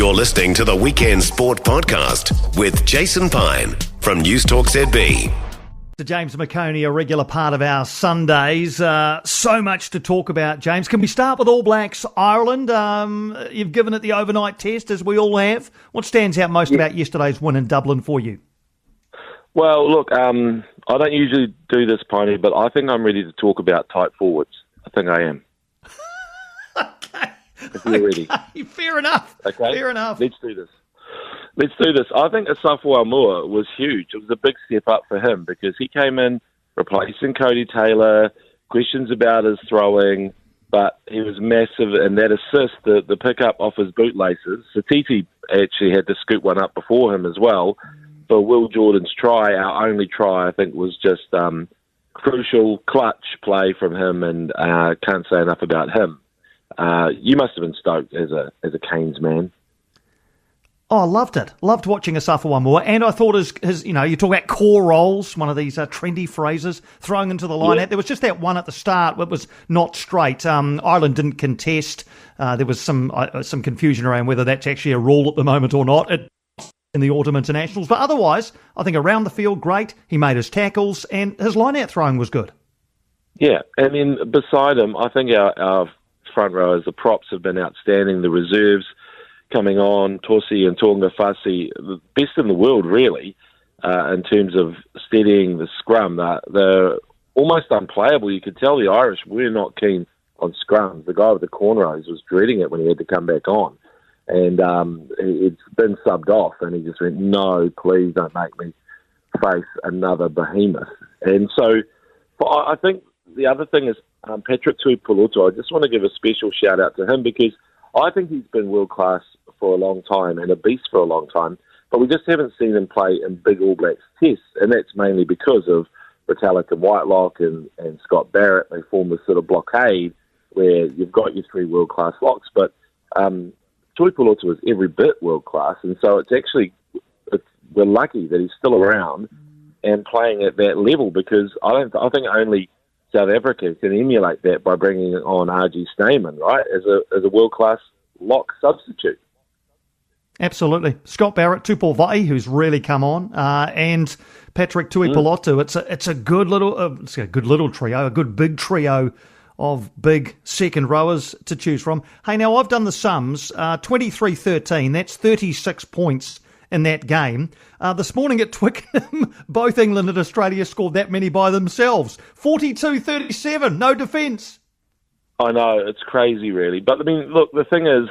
You're listening to the Weekend Sport Podcast with Jason Pine from News Talk ZB. James McOnie, a regular part of our Sundays. So much to talk about, James. Can we start with All Blacks Ireland? You've given it the overnight test, as we all have. What stands out most about yesterday's win in Dublin for you? Well, look, I don't usually do this, Piney, but I think I'm ready to talk about tight forwards. I think I am. Okay. If you're ready. Fair enough. Okay. Fair enough. Let's do this. I think Asafo Moore was huge. It was a big step up for him because he came in replacing Cody Taylor, questions about his throwing, but he was massive in that assist, the pick up off his bootlaces. Satiti actually had to scoop one up before him as well. But Will Jordan's try, our only try, I think was just crucial, clutch play from him, and can't say enough about him. You must have been stoked as a Canes man. Oh, I loved it. Loved watching Asafo Moore. And I thought his you talk about core roles, one of these trendy phrases, throwing into the line out. There was just that one at the start that was not straight. Ireland didn't contest. There was some confusion around whether that's actually a rule at the moment or not in the autumn internationals. But otherwise, I think around the field, great. He made his tackles and his line-out throwing was good. Yeah, and then beside him, I think our front rowers, the props have been outstanding. The reserves coming on, Tosi and Tonga Fasi, the best in the world, really, in terms of steadying the scrum. They're almost unplayable. You could tell the Irish were not keen on scrums. The guy with the cornrows was dreading it when he had to come back on. And it's been subbed off, and he just went, no, please don't make me face another behemoth. And so I think the other thing is Patrick Tuipulotu. I just want to give a special shout-out to him because I think he's been world-class for a long time and a beast for a long time, but we just haven't seen him play in big All Blacks tests, and that's mainly because of Retallick and Whitelock and Scott Barrett. They form this sort of blockade where you've got your three world-class locks, but Tuipulotu is every bit world-class, and so we're lucky that he's still around and playing at that level because I think only South Africa can emulate that by bringing on R.G. Stamen, right, as a world-class lock substitute. Absolutely. Scott Barrett, Tupou Vaa'i, who's really come on, and Patrick Tuipulotu. It's a good little trio, a good big trio of big second rowers to choose from. Hey, now I've done the sums, 23-13, that's 36 points in that game. This morning at Twickenham, both England and Australia scored that many by themselves. 42-37, no defence. I know, it's crazy really. But I mean, look, the thing is,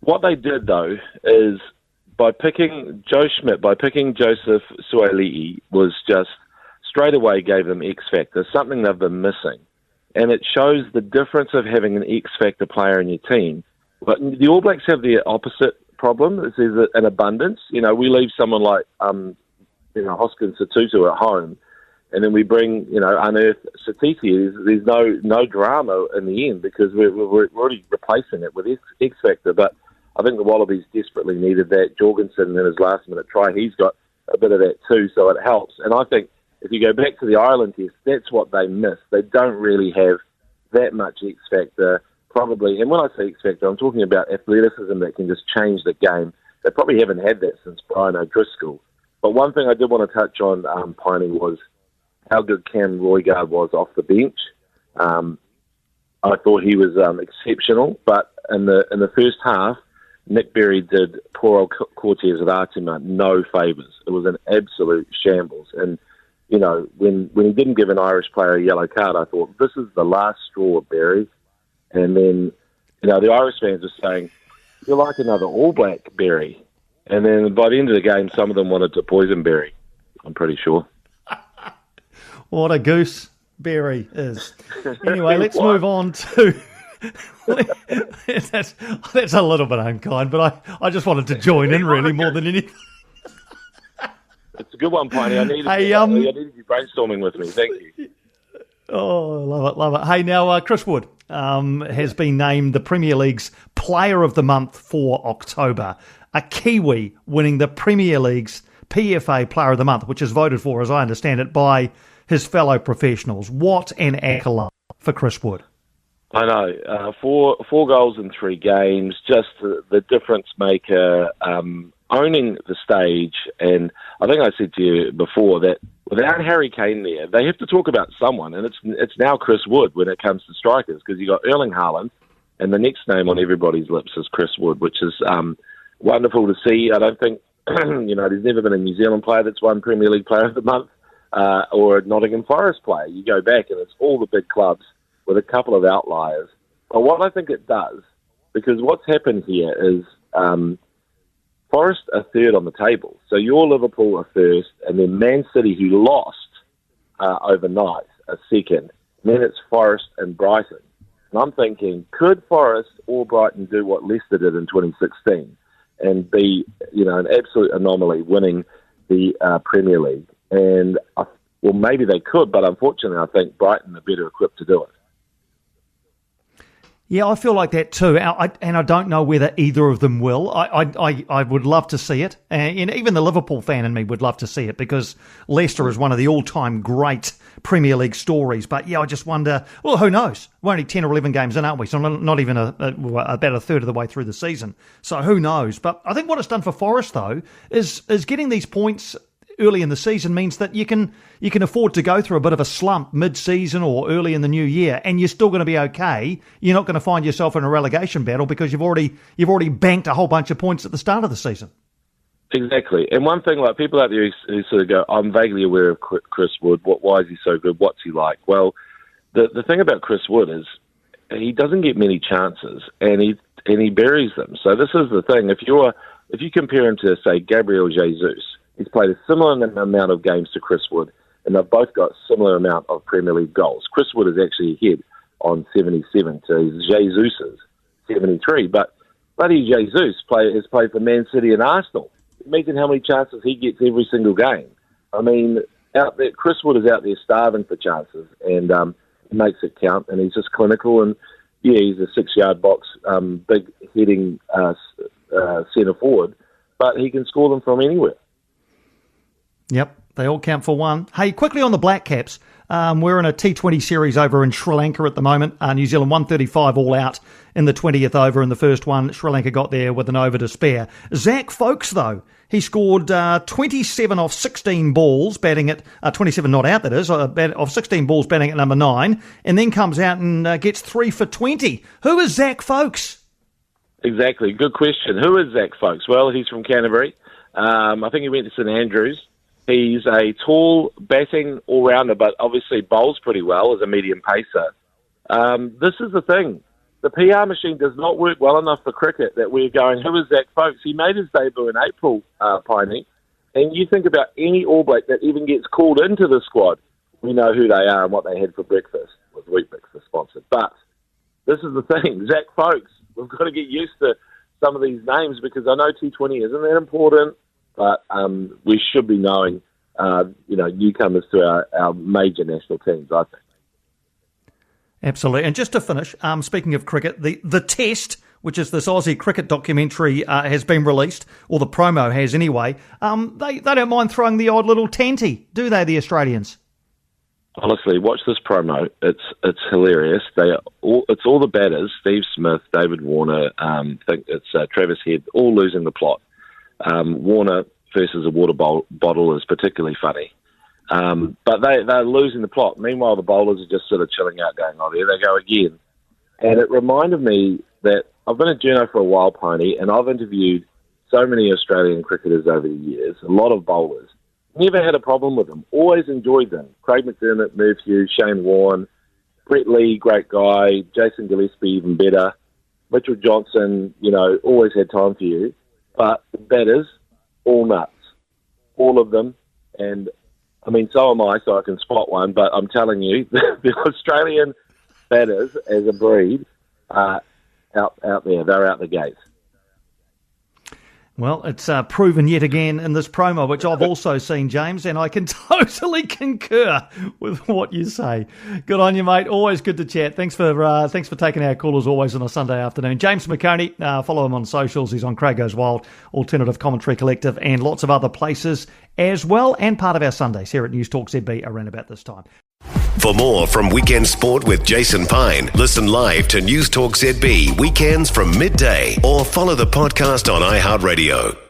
what they did though is by picking Joe Schmidt, by picking Joseph Suaalii, was just straight away gave them X factor, something they've been missing. And it shows the difference of having an X factor player in your team. But the All Blacks have the opposite problem. There's an abundance. We leave someone like Hoskins Sotutu at home, and then we bring unearth Satiti. There's no drama in the end because we're already replacing it with X factor. But I think the Wallabies desperately needed that. Jorgensen in his last minute try, he's got a bit of that too, so it helps. And I think if you go back to the Ireland test, that's what they miss. They don't really have that much X factor, probably. And when I say X factor, I'm talking about athleticism that can just change the game. They probably haven't had that since Brian O'Driscoll. But one thing I did want to touch on, Piney, was how good Cam Roigard was off the bench. I thought he was exceptional, but in the first half, Nick Berry did poor old Cortez of Artima no favours. It was an absolute shambles. And, when he didn't give an Irish player a yellow card, I thought, this is the last straw of Berry. And then, the Irish fans were saying, you're like another All Black, Berry. And then by the end of the game, some of them wanted to poison Berry, I'm pretty sure. What a goose Berry is. Anyway, let's move on to... that's a little bit unkind, but I just wanted to join in really more than anything. It's a good one, Piney. I needed you brainstorming with me. Thank you. Oh, love it. Hey, now Chris Wood has been named the Premier League's Player of the Month for October. A Kiwi winning the Premier League's PFA Player of the Month, which is voted for, as I understand it, by his fellow professionals. What an accolade for Chris Wood. I know. Four goals in 3 games, just the difference maker, owning the stage. And I think I said to you before that without Harry Kane there, they have to talk about someone, and it's now Chris Wood when it comes to strikers, because you got Erling Haaland, and the next name on everybody's lips is Chris Wood, which is wonderful to see. I don't think, there's never been a New Zealand player that's won Premier League Player of the Month or a Nottingham Forest player. You go back and it's all the big clubs with a couple of outliers. But what I think it does, because what's happened here is Forest are third on the table. So you're Liverpool are first, and then Man City, who lost overnight, are second. And then it's Forest and Brighton. And I'm thinking, could Forest or Brighton do what Leicester did in 2016 and be, an absolute anomaly, winning the Premier League? And, maybe they could, but unfortunately I think Brighton are better equipped to do it. Yeah, I feel like that too, and I don't know whether either of them will. I would love to see it, and even the Liverpool fan in me would love to see it, because Leicester is one of the all-time great Premier League stories. But yeah, I just wonder, well, who knows? We're only 10 or 11 games in, aren't we? So not even about a third of the way through the season. So who knows? But I think what it's done for Forest, though, is getting these points early in the season means that you can afford to go through a bit of a slump mid-season or early in the new year, and you're still going to be okay. You're not going to find yourself in a relegation battle because you've already banked a whole bunch of points at the start of the season. Exactly. And one thing, like people out there who sort of go, I'm vaguely aware of Chris Wood. Why is he so good? What's he like? Well, the thing about Chris Wood is he doesn't get many chances, and he buries them. So this is the thing. If you compare him to, say, Gabriel Jesus, he's played a similar amount of games to Chris Wood, and they've both got similar amount of Premier League goals. Chris Wood is actually ahead on 77 to Jesus' 73. But bloody Jesus has played for Man City and Arsenal. Imagine how many chances he gets every single game. I mean, out there, Chris Wood is out there starving for chances, and he makes it count, and he's just clinical. And yeah, he's a 6-yard box, big heading centre forward, but he can score them from anywhere. Yep, they all count for one. Hey, quickly on the Black Caps, we're in a T20 series over in Sri Lanka at the moment. New Zealand 135 all out in the 20th over in the first one. Sri Lanka got there with an over to spare. Zach Folkes, though, he scored 27 off 16 balls, batting at 27 not out, that is, of 16 balls batting at number 9, and then comes out and gets 3 for 20. Who is Zach Folkes? Exactly, good question. Who is Zach Folkes? Well, he's from Canterbury. I think he went to St Andrews. He's a tall batting all-rounder, but obviously bowls pretty well as a medium pacer. This is the thing. The PR machine does not work well enough for cricket that we're going, who is Zach Folkes? He made his debut in April, Piney. And you think about any All Black that even gets called into the squad, we know who they are and what they had for breakfast, with Weet-Bix, the sponsor. But this is the thing. Zach Folkes, we've got to get used to some of these names, because I know T20 isn't that important, but we should be knowing, newcomers to our major national teams, I think. Absolutely. And just to finish, speaking of cricket, the Test, which is this Aussie cricket documentary, has been released, or the promo has anyway. They don't mind throwing the odd little tanty, do they, the Australians? Honestly, watch this promo. It's hilarious. It's all the batters, Steve Smith, David Warner, I think it's Travis Head, all losing the plot. Warner versus a water bottle is particularly funny. But they're losing the plot. Meanwhile, the bowlers are just sort of chilling out, going, oh, there they go again. And it reminded me that I've been a journo for a while, Piney, and I've interviewed so many Australian cricketers over the years, a lot of bowlers. Never had a problem with them. Always enjoyed them. Craig McDermott, Merv Hughes, Shane Warne, Brett Lee, great guy, Jason Gillespie, even better. Mitchell Johnson, always had time for you. But the batters, all nuts. All of them. And, I mean, so am I, so I can spot one. But I'm telling you, the Australian batters, as a breed, are out there. They're out the gates. Well, it's proven yet again in this promo, which I've also seen, James, and I can totally concur with what you say. Good on you, mate. Always good to chat. Thanks for taking our call as always on a Sunday afternoon. James McOnie, follow him on socials. He's on Craig Goes Wild, Alternative Commentary Collective, and lots of other places as well, and part of our Sundays here at News Talk ZB around about this time. For more from Weekend Sport with Jason Pine, listen live to News Talk ZB weekends from midday or follow the podcast on iHeartRadio.